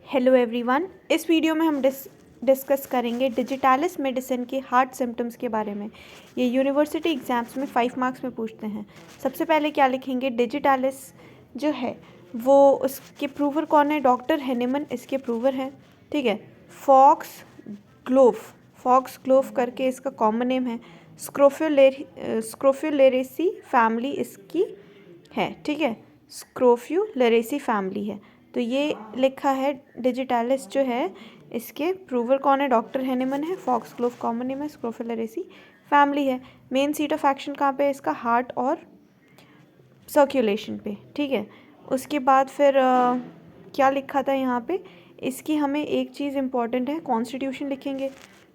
Hello everyone. इस video में हम डिस्कस करेंगे डिजिटालिस मेडिसिन के हार्ट सिम्टम्स के बारे में। ये यूनिवर्सिटी एग्जाम्स में 5 मार्क्स में पूछते हैं। सबसे पहले क्या लिखेंगे, डिजिटालिस जो है वो उसके प्रूवर कौन है, डॉक्टर हेनेमन इसके प्रूवर हैं। ठीक है, फॉक्स ग्लोव करके इसका कॉमन नेम है। स्क्रोफ्यूलेरेसी फैमिली इसकी है। ठीक है, स्क्रोफ्यूलेरेसी फैमिली है। तो ये लिखा है डिजिटालिस जो है इसके प्रूवर कौन है, डॉक्टर हेनेमन है। फॉक्स ग्लोव कॉमन नेम है, स्क्रोफ्यूलेरेसी फैमिली है। मेन सीट ऑफ एक्शन कहाँ पे है इसका, हार्ट और सर्कुलेशन पे। ठीक है, उसके बाद फिर क्या लिखा था यहाँ पे, इसकी हमें एक चीज़ इंपॉर्टेंट है, कॉन्स्टिट्यूशन लिखेंगे।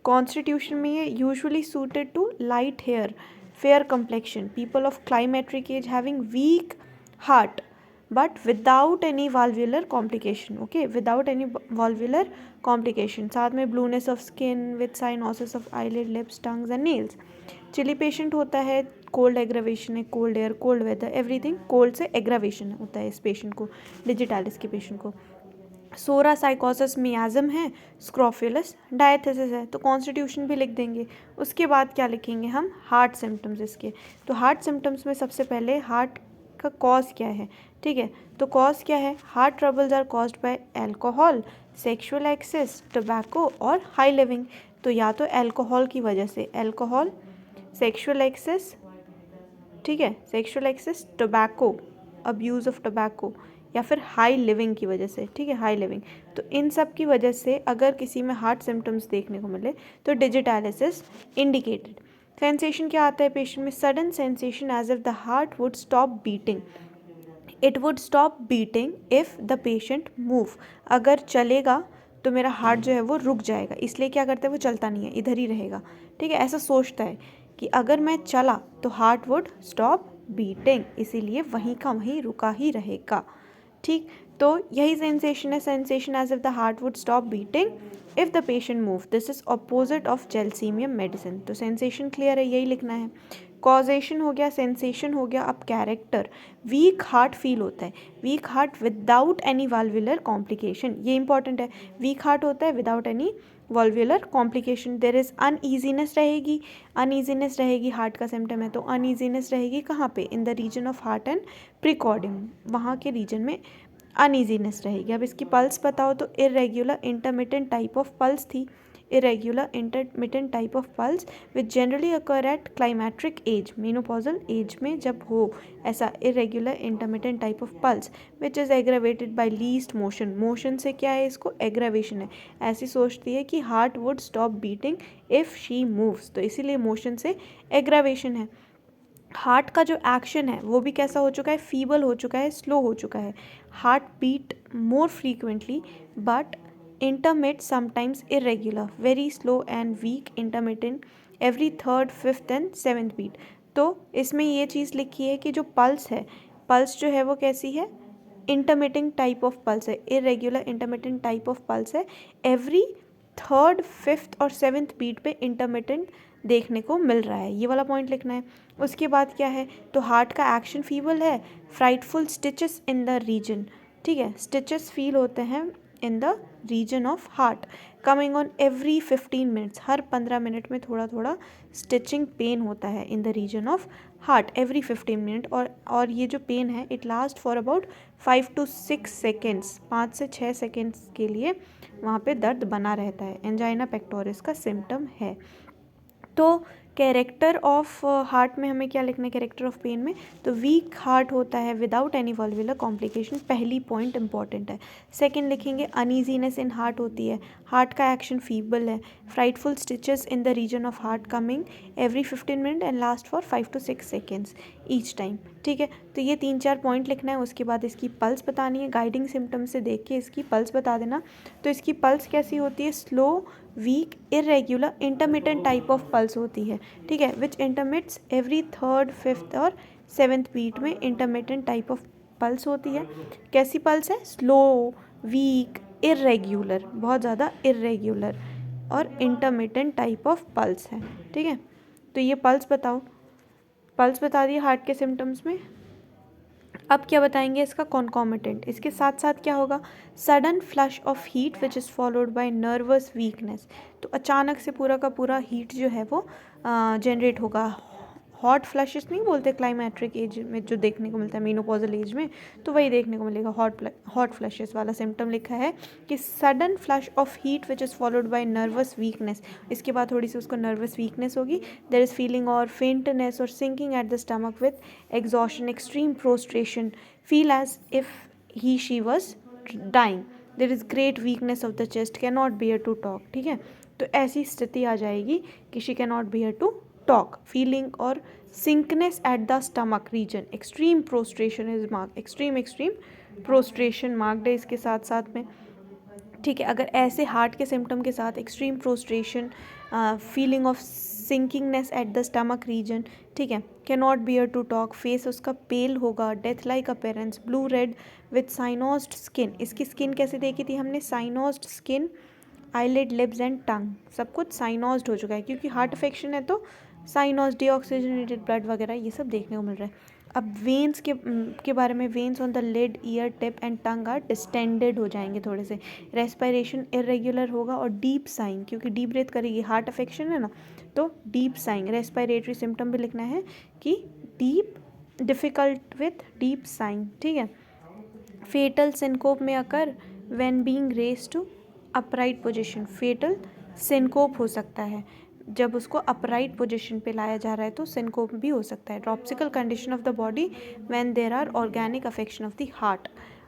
कॉन्स्टिट्यूशन में ये usually suited to light hair, fair complexion, people of climateric age having weak heart but without any valvular complication. Okay, without any valvular complication. साथ में blueness of skin with cyanosis of eyelid, lips, tongues and nails. Chilly patient होता है, cold aggravation है, cold air, cold weather, everything cold से aggravation होता है इस patient को, डिजिटालिस के पेशेंट को। सोरा साइकोसिस मियाज़म है, स्क्रोफुलस डायथिसिस है। तो कॉन्स्टिट्यूशन भी लिख देंगे। उसके बाद क्या लिखेंगे हम, हार्ट सिम्टम्स इसके। तो हार्ट सिम्टम्स में सबसे पहले हार्ट का कॉज क्या है। ठीक है, तो कॉज क्या है, heart troubles are caused by alcohol, sexual excess, tobacco और हाई लिविंग। तो या तो अल्कोहल की वजह से, अल्कोहल, सेक्सुअल एक्सेस, ठीक है, sexual excess, tobacco, abuse of tobacco, या फिर हाई लिविंग की वजह से। ठीक है, हाई लिविंग। तो इन सब की वजह से अगर किसी में हार्ट सिम्टम्स देखने को मिले तो डिजिटालिस इज इंडिकेटेड। सेंसेशन क्या आता है पेशेंट में, sudden sensation as if the heart would stop beating. It would stop beating if the patient move. अगर चलेगा तो मेरा हार्ट जो है वो रुक जाएगा, इसलिए क्या करता है वो चलता नहीं है, इधर ही रहेगा। ठीक है, ऐसा सोचता है कि अगर मैं चला तो हार्ट वुड स्टॉप बीटिंग, इसीलिए वहीं का वहीं रुका ही रहेगा। ठीक, तो यही सेंसेशन है, sensation as if the heart would stop beating if the patient move. This is opposite of gelsemium medicine. तो सेंसेशन क्लियर है, यही लिखना है। कॉजेशन हो गया, सेंसेशन हो गया, अब कैरेक्टर। वीक हार्ट फील होता है, weak heart without any valvular complication, ये इंपॉर्टेंट है। वीक हार्ट होता है without any valvular complication. There is uneasiness रहेगी, अनईजीनेस रहेगी, हार्ट का सिम्टम है तो अनईजीनेस रहेगी कहाँ पे, in the region of heart and precordium, वहाँ के रीजन में अनईजीनेस रहेगी। अब इसकी पल्स बताओ तो irregular intermittent type of pulse थी, irregular intermittent type of pulse which generally occur at climateric age, menopausal age में जब हो ऐसा irregular intermittent type of pulse which is aggravated by least motion. motion से क्या है, इसको aggravation है, ऐसी सोचती है कि heart would stop beating if she moves, तो इसीलिए motion से aggravation है। हार्ट का जो एक्शन है वो भी कैसा हो चुका है, फीबल हो चुका है, स्लो हो चुका है। Heart beat more frequently but intermit, sometimes irregular, very slow and weak, intermittent every third, fifth and seventh beat। तो इसमें ये चीज़ लिखी है कि जो पल्स है, पल्स जो है वो कैसी है, इंटरमिटिंग टाइप ऑफ पल्स है, irregular intermittent type of pulse है। एवरी थर्ड, फिफ्थ और सेवन्थ बीट पे इंटरमिटेंट देखने को मिल रहा है, ये वाला पॉइंट लिखना है। उसके बाद क्या है, तो हार्ट का एक्शन फीबल है, frightful stitches in the region. ठीक है, स्टिचेस फील होते हैं in the region of heart, coming on every 15 minutes, हर 15 मिनट में थोड़ा थोड़ा स्टिचिंग पेन होता है in the region of heart every 15 minute. और ये जो पेन है it last for about 5 to 6 seconds, 5 से 6 सेकेंड्स के लिए वहाँ पे दर्द बना रहता है, एंजाइना पेक्टोरिस का सिम्टम है। तो कैरेक्टर ऑफ हार्ट में हमें क्या लिखना है, कैरेक्टर ऑफ पेन में, तो वीक हार्ट होता है विदाउट एनी वॉल्वुलर कॉम्प्लिकेशन, पहली पॉइंट इंपॉर्टेंट है। सेकंड लिखेंगे अनईजीनेस इन हार्ट होती है, हार्ट का एक्शन फीबल है, frightful stitches in the region of heart coming every 15 minute and last for 5 to 6 seconds each time. ठीक है, तो ये 3-4 पॉइंट लिखना है। उसके बाद इसकी पल्स बतानी है, गाइडिंग सिम्टम्स से देख के इसकी पल्स बता देना। तो इसकी पल्स कैसी होती है, slow, weak, irregular, intermittent type of pulse होती है। ठीक है, which intermits every third, fifth और सेवन्थ बीट में इंटरमिटेंट टाइप ऑफ पल्स होती है। कैसी पल्स है, स्लो, वीक, इरेग्युलर, बहुत ज़्यादा इरेग्युलर और इंटरमिटेंट टाइप ऑफ पल्स है। ठीक है, तो ये पल्स बताओ, पल्स बता दिए हार्ट के सिम्टम्स में। अब क्या बताएंगे इसका कॉन्कॉमिटेंट, इसके साथ साथ क्या होगा, sudden flush of heat which is followed by nervous weakness. तो अचानक से पूरा का पूरा हीट जो है वो जनरेट होगा। हॉट फ्लैशेस नहीं बोलते क्लाइमेट्रिक एज में जो देखने को मिलता है मेनोपॉजल एज में, तो वही देखने को मिलेगा। हॉट फ्लैशेस वाला सिम्टम लिखा है कि sudden flush of heat which is followed by nervous weakness. इसके बाद थोड़ी सी उसको नर्वस वीकनेस होगी। देयर इज़ फीलिंग और फेंटनेस और sinking at the stomach with exhaustion, extreme prostration, feel as if he she was dying, there is great weakness of the chest, can not bear to talk. ठीक है, तो ऐसी स्थिति आ जाएगी कि she can not bear to talk, feeling or sickness at the stomach region, extreme prostration is marked, extreme prostration marked है इसके साथ साथ में। ठीक है, अगर ऐसे हार्ट के सिम्टम के साथ extreme prostration, feeling of sinkingness at the stomach region, ठीक है, can not bear to talk, face उसका पेल होगा, death like appearance, blue red with cyanosed skin. इसकी स्किन कैसे देखी थी हमने, cyanosed skin, eyelid, lips and tongue, सब कुछ साइनोस्ड हो चुका है क्योंकि हार्ट अफेक्शन है तो साइनोस, डीऑक्सीजनेटेड ब्लड वगैरह ये सब देखने को मिल रहा है। अब वेन्स के बारे में, veins on the lid, ear tip and tongue are distended हो जाएंगे थोड़े से। रेस्पिरेशन इरेगुलर होगा और डीप साइंग, क्योंकि डीप ब्रेथ करेगी, हार्ट अफेक्शन है ना, तो डीप साइंग। रेस्पिरेटरी सिम्टम भी लिखना है कि deep, difficult with deep sighing. ठीक है, fatal syncope may occur when being raised to upright position, fatal syncope हो सकता है जब उसको अपराइट पोजीशन पे लाया जा रहा है, तो सिनकोप भी हो सकता है। Dropsical condition of the body when there are organic affection of the heart,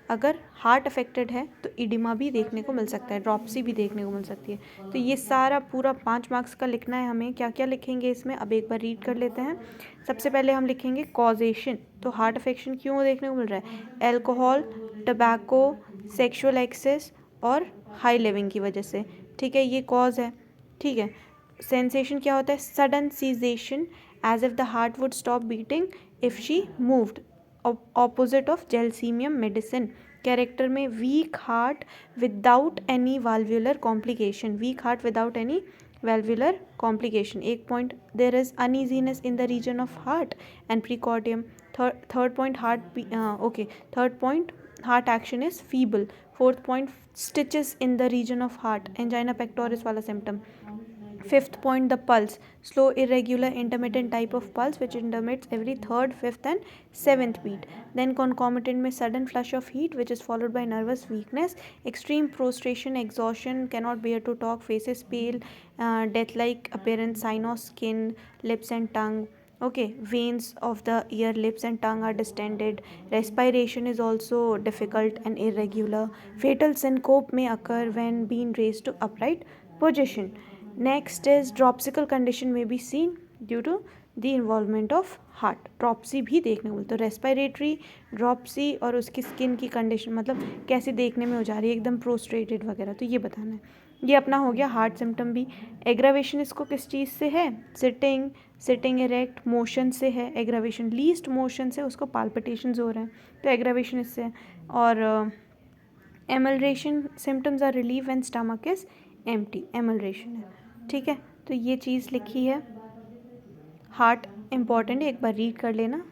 अगर हार्ट अफेक्टेड है तो इडिमा भी देखने को मिल सकता है, ड्रॉप्सी भी देखने को मिल सकती है। तो ये सारा पूरा 5 मार्क्स का लिखना है हमें। क्या क्या लिखेंगे इसमें, अब एक बार रीड कर लेते हैं। सबसे पहले हम लिखेंगे कॉजेशन, तो हार्ट अफेक्शन क्यों देखने को मिल रहा है, एल्कोहल, टबैको, सेक्शुअल एक्सेस और हाई लिविंग की वजह से। ठीक है, ये कॉज है। ठीक है, सेंसेशन क्या होता है, sudden cessation as if the heart would stop beating if she moved, opposite of gelsemium medicine. Character में weak heart without any valvular complication, weak heart without any valvular complication। एक point, there is uneasiness in the region of heart and precordium। third point, third point, heart action is feeble। fourth point, stitches in the region of heart, angina pectoris वाला symptom। fifth point, the pulse, slow, irregular, intermittent type of pulse which intermits every third, fifth and seventh beat। then concomitant में sudden flush of heat which is followed by nervous weakness, extreme prostration, exhaustion, cannot bear to talk, faces pale, death like appearance, cynos, skin, lips and tongue। okay, veins of the ear, lips and tongue are distended, respiration is also difficult and irregular, fatal syncope may occur when being raised to upright position। next is dropsical condition may be seen due to the involvement of heart, dropsy भी देखने को मिलता है। Respiratory dropsy और उसकी skin की condition, मतलब कैसे देखने में हो जा रही है, एकदम प्रोस्ट्रेटेड वगैरह, तो ये बताना है। ये अपना हो गया हार्ट सिम्टम भी। एग्रावेशन इसको किस चीज़ से है, सिटिंग इरेक्ट मोशन से है एग्रावेशन, लीस्ट मोशन से उसको पाल्पिटेशंस हो रहे हैं, तो एग्रावेशन इससे है। और amelioration symptoms are relieve when stomach is empty, amelioration है। ठीक है, तो ये चीज़ लिखी है। हार्ट इम्पॉर्टेंट है, एक बार रीड कर लेना।